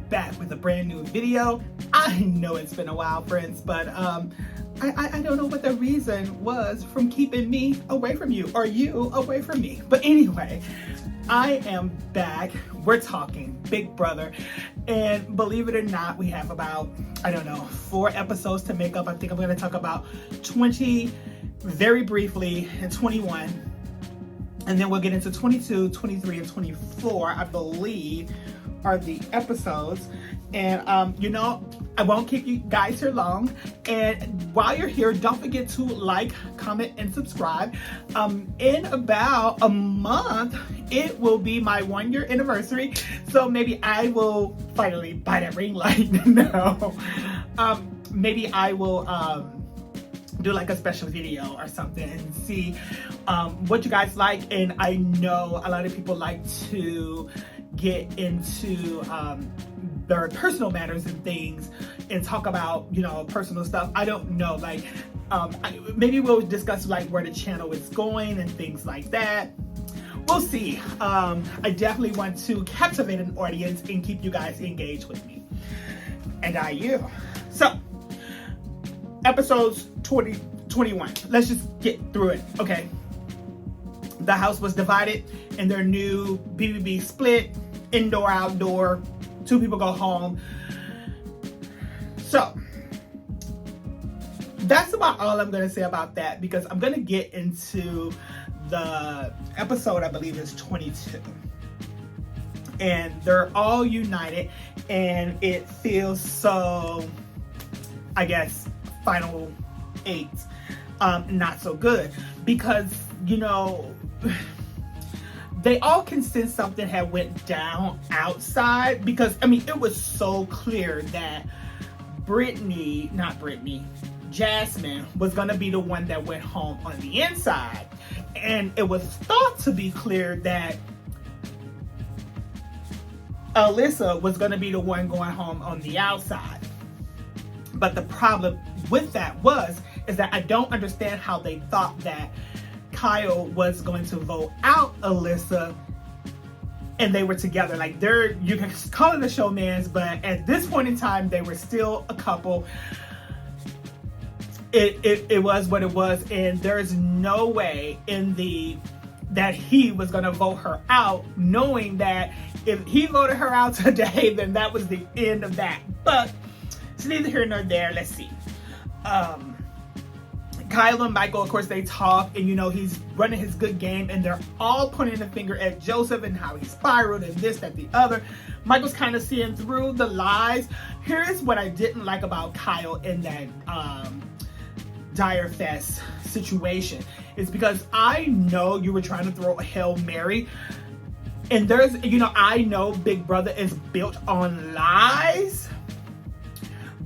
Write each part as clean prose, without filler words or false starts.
back with a brand new video. I know it's been a while, friends, but I don't know what the reason was from keeping me away from you or you away from me. But anyway, I am back. We're talking Big Brother, and believe it or not, we have about, I don't know, 4 episodes to make up. I think I'm going to talk about 20 very briefly and 21. And then we'll get into 22, 23, and 24, I believe, are the episodes. And, you know, I won't keep you guys here long. And while you're here, don't forget to like, comment, and subscribe. In about a month, it will be my 1-year anniversary. So maybe I will finally buy that ring light. No. Maybe I will do like a special video or something and see what you guys like. And I know a lot of people like to get into their personal matters and things and talk about, you know, personal stuff. I don't know, like maybe we'll discuss like where the channel is going and things like that. We'll see. I definitely want to captivate an audience and keep you guys engaged with me, and you. So episodes 20, 21. Let's just get through it. Okay. The house was divided and their new BBB split, indoor, outdoor. 2 people go home. So that's about all I'm going to say about that, because I'm going to get into the episode, I believe is 22. And they're all united and it feels so, I guess, final 8 not so good, because, you know, they all can sense something had went down outside, because I mean it was so clear that Jasmine was gonna be the one that went home on the inside, and it was thought to be clear that Alyssa was gonna be the one going home on the outside. But the problem with that is that I don't understand how they thought that Kyle was going to vote out Alyssa and they were together. Like, you can call it a showman's, but at this point in time they were still a couple. It was what it was, and there's no way that he was going to vote her out, knowing that if he voted her out today, then that was the end of that. But it's neither here nor there. Let's see. Kyle and Michael, of course, they talk, and you know, he's running his good game, and they're all pointing the finger at Joseph and how he spiraled and this, that, the other. Michael's kind of seeing through the lies. Here's what I didn't like about Kyle in that Dire Fest situation. It's because I know you were trying to throw a Hail Mary, and there's, you know, I know Big Brother is built on lies,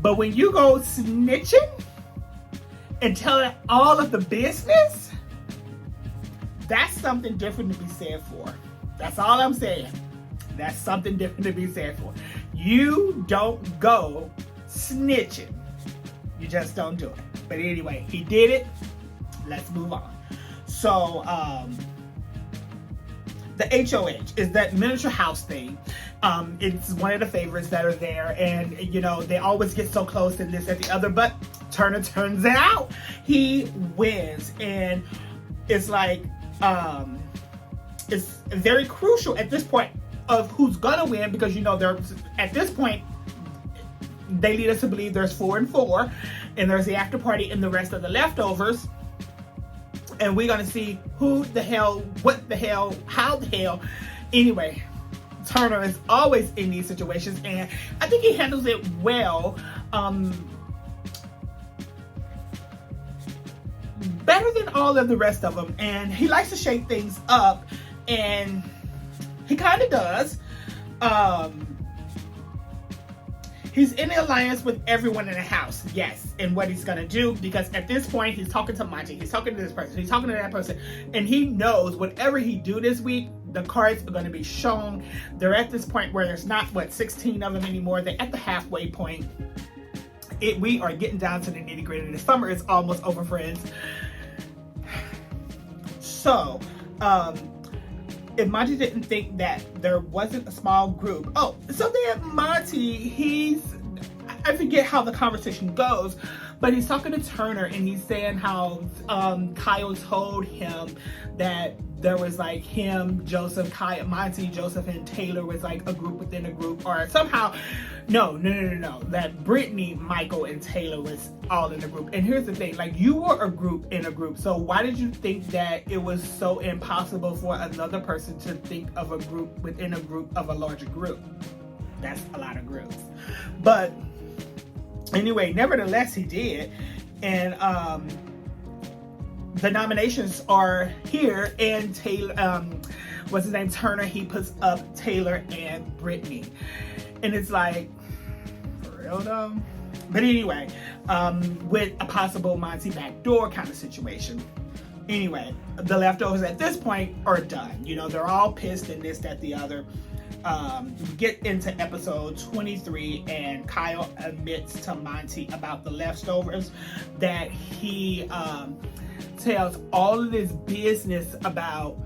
but when you go snitching and telling all of the business, that's something different to be said for. That's all I'm saying. That's something different to be said for. You don't go snitching. You just don't do it. But anyway, he did it. Let's move on. So, the HOH is that miniature house thing. It's one of the favorites that are there, and you know, they always get so close and this and the other, but Turner turns it out. He wins, and it's like it's very crucial at this point of who's gonna win, because you know, at this point they lead us to believe there's 4 and 4, and there's the after party and the rest of the leftovers, and we're gonna see who the hell, what the hell, how the hell. Anyway, Turner is always in these situations, and I think he handles it well. Better than all of the rest of them, and he likes to shake things up, and he kind of does. He's in an alliance with everyone in the house, yes, and what he's gonna do, because at this point he's talking to Monty, he's talking to this person, he's talking to that person, and he knows whatever he do this week, the cards are going to be shown. They're at this point where there's not, 16 of them anymore. They're at the halfway point. We are getting down to the nitty gritty. The summer is almost over, friends. So, if Monty didn't think that there wasn't a small group. Oh, so then Monty, I forget how the conversation goes, but he's talking to Turner and he's saying how Kyle told him that there was like him, Joseph, Kyle, Monty, Joseph, and Taylor was like a group within a group, or somehow, no, that Brittany, Michael, and Taylor was all in a group. And here's the thing, like, you were a group in a group, so why did you think that it was so impossible for another person to think of a group within a group of a larger group? That's a lot of groups. But anyway, nevertheless, he did. And the nominations are here, and Taylor, what's his name, Turner, he puts up Taylor and Brittany. And it's like, for real though? But anyway, with a possible Monty backdoor kind of situation. Anyway, the leftovers at this point are done. You know, they're all pissed and this, that, the other. Get into episode 23, and Kyle admits to Monty about the leftovers, that he tells all of their business about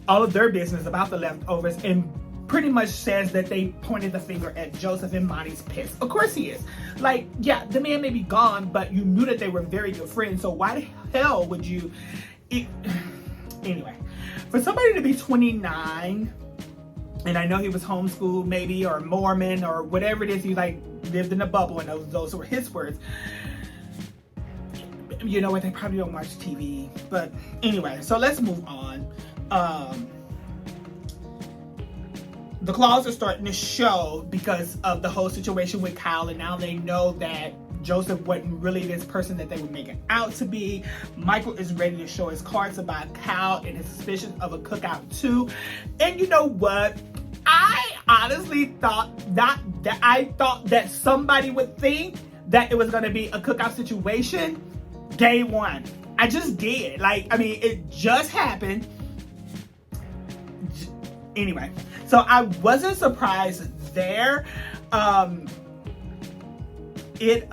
the leftovers, and pretty much says that they pointed the finger at Joseph, and Monty's pissed. Of course he is. Like, yeah, the man may be gone, but you knew that they were very good friends, so why the hell would you... Anyway, for somebody to be 29, and I know he was homeschooled maybe, or Mormon, or whatever it is, he like lived in a bubble, and those were his words. You know what, they probably don't watch TV. But anyway, so let's move on. The claws are starting to show because of the whole situation with Kyle, and now they know that Joseph wasn't really this person that they were making out to be. Michael is ready to show his cards about Kyle and his suspicions of a cookout too. And you know what? I honestly thought that somebody would think that it was going to be a cookout situation day one. I just did. Like, I mean, it just happened. Anyway, so I wasn't surprised there. It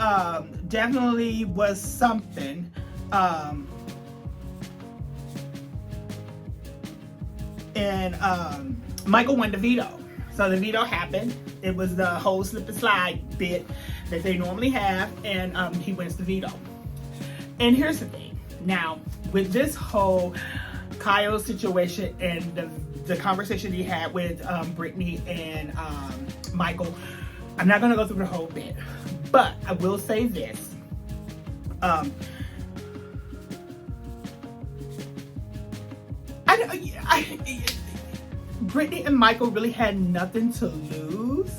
definitely was something. And Michael won the veto. So the veto happened. It was the whole slip and slide bit that they normally have, and he wins the veto. And here's the thing. Now, with this whole Kyle situation and the conversation he had with Brittany and Michael, I'm not going to go through the whole bit, but I will say this. Brittany and Michael really had nothing to lose,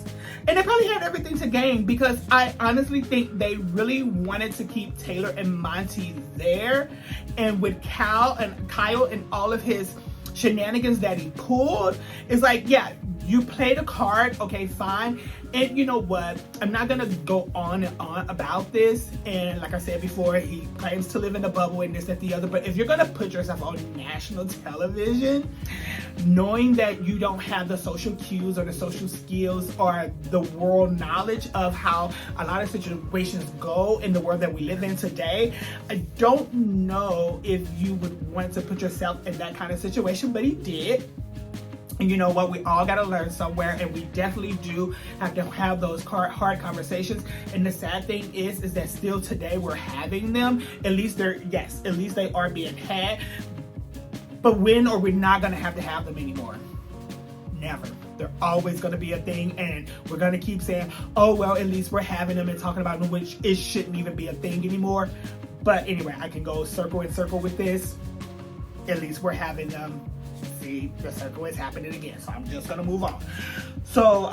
and they probably had everything to gain, because I honestly think they really wanted to keep Taylor and Monty there. And with Kyle and all of his shenanigans that he pulled, it's like, yeah, you played a card, okay, fine. And you know what? I'm not gonna go on and on about this. And like I said before, he claims to live in a bubble and this, that, the other. But if you're gonna put yourself on national television, knowing that you don't have the social cues or the social skills or the world knowledge of how a lot of situations go in the world that we live in today, I don't know if you would want to put yourself in that kind of situation, but he did. And you know what? We all got to learn somewhere, and we definitely do have to have those hard conversations. And the sad thing is that still today we're having them. At least they are being had. But when are we not going to have them anymore? Never. They're always going to be a thing, and we're going to keep saying, oh, well, at least we're having them and talking about them, which it shouldn't even be a thing anymore. But anyway, I can go circle and circle with this. At least we're having them. See, the circle is happening again, so I'm just gonna move on. So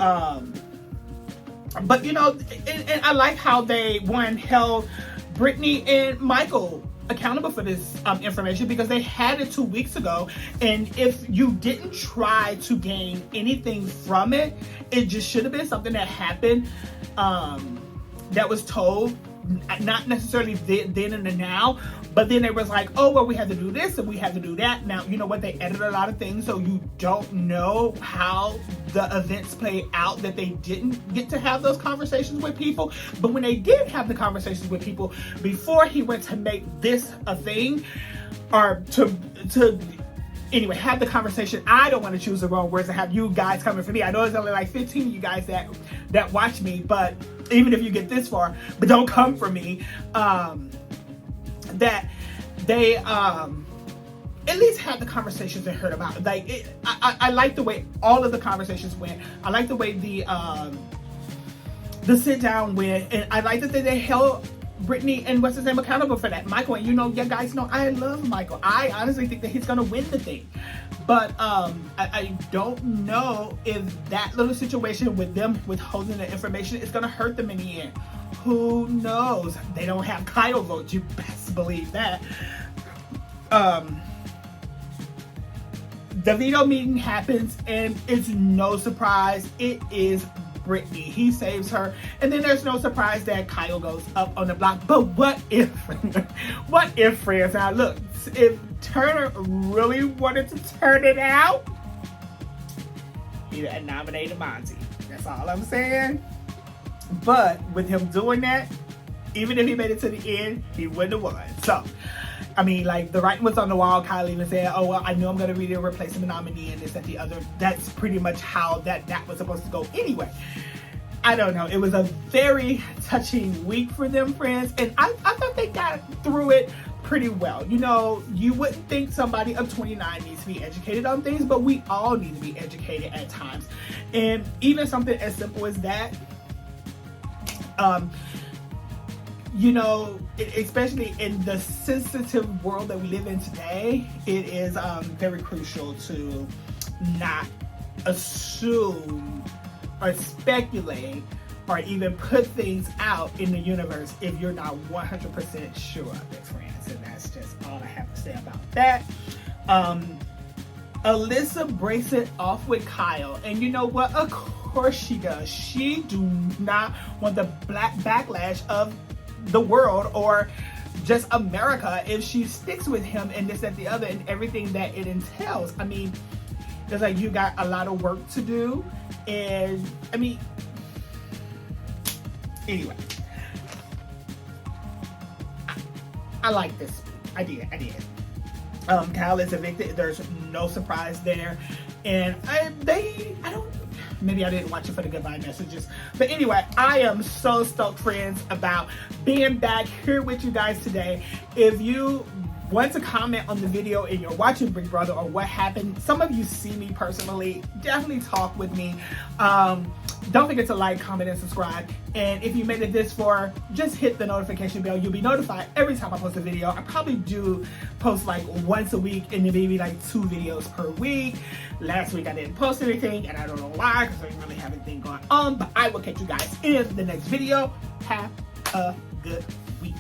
but you know, and I like how they held Brittany and Michael accountable for this information, because they had it 2 weeks ago, and if you didn't try to gain anything from it, it just should have been something that happened, that was told, not necessarily then and the now, but then it was like, oh, well, we had to do this and we had to do that. Now, you know what? They edited a lot of things, so you don't know how the events play out, that they didn't get to have those conversations with people. But when they did have the conversations with people before he went to make this a thing, or to anyway, have the conversation. I don't want to choose the wrong words to have you guys coming for me. I know there's only like 15 of you guys that watch me, but even if you get this far, but don't come for me. That they at least have the conversations they heard about. Like I like the way all of the conversations went. I like the way the sit down went, and I like that they held Brittany and what's his name accountable for that. Michael, and you guys know I love Michael. I honestly think that he's gonna win the thing. But I don't know if that little situation with them withholding the information is gonna hurt them in the end. Who knows? They don't have Kyle votes, you best believe that. The veto meeting happens, and it's no surprise. It is Brittany. He saves her, and then there's no surprise that Kyle goes up on the block. But what if, friends? Now look, if Turner really wanted to turn it out, he'd have nominated Monty. That's all I'm saying. But with him doing that, even if he made it to the end, he wouldn't have won. So, I mean, like, the writing was on the wall. Kyle even said, oh, well, I know I'm going to be the replacement nominee and this, that, the other. That's pretty much how that was supposed to go anyway. I don't know. It was a very touching week for them, friends. And I thought they got through it pretty well. You know, you wouldn't think somebody of 29 needs to be educated on things, but we all need to be educated at times. And even something as simple as that, you know, especially in the sensitive world that we live in today, it is very crucial to not assume or speculate or even put things out in the universe if you're not 100% sure of it, friends. And that's just all I have to say about that. Alyssa breaks it off with Kyle, and you know what? Of course she does. She do not want the black backlash of the world or just America if she sticks with him and this, that, the other, and everything that it entails. I mean, it's like you got a lot of work to do, and I mean, anyway, I like this. I did. Kyle is evicted. There's no surprise there, and maybe I didn't watch it for the goodbye messages. But anyway, I am so stoked, friends, about being back here with you guys today. If you want to comment on the video and you're watching Big Brother or what happened, some of you see me personally, definitely talk with me. Don't forget to like, comment, and subscribe. And if you made it this far, just hit the notification bell. You'll be notified every time I post a video. I probably do post like once a week and then maybe like 2 videos per week. Last week I didn't post anything, and I don't know why, because I didn't really have anything going on. But I will catch you guys in the next video. Have a good week.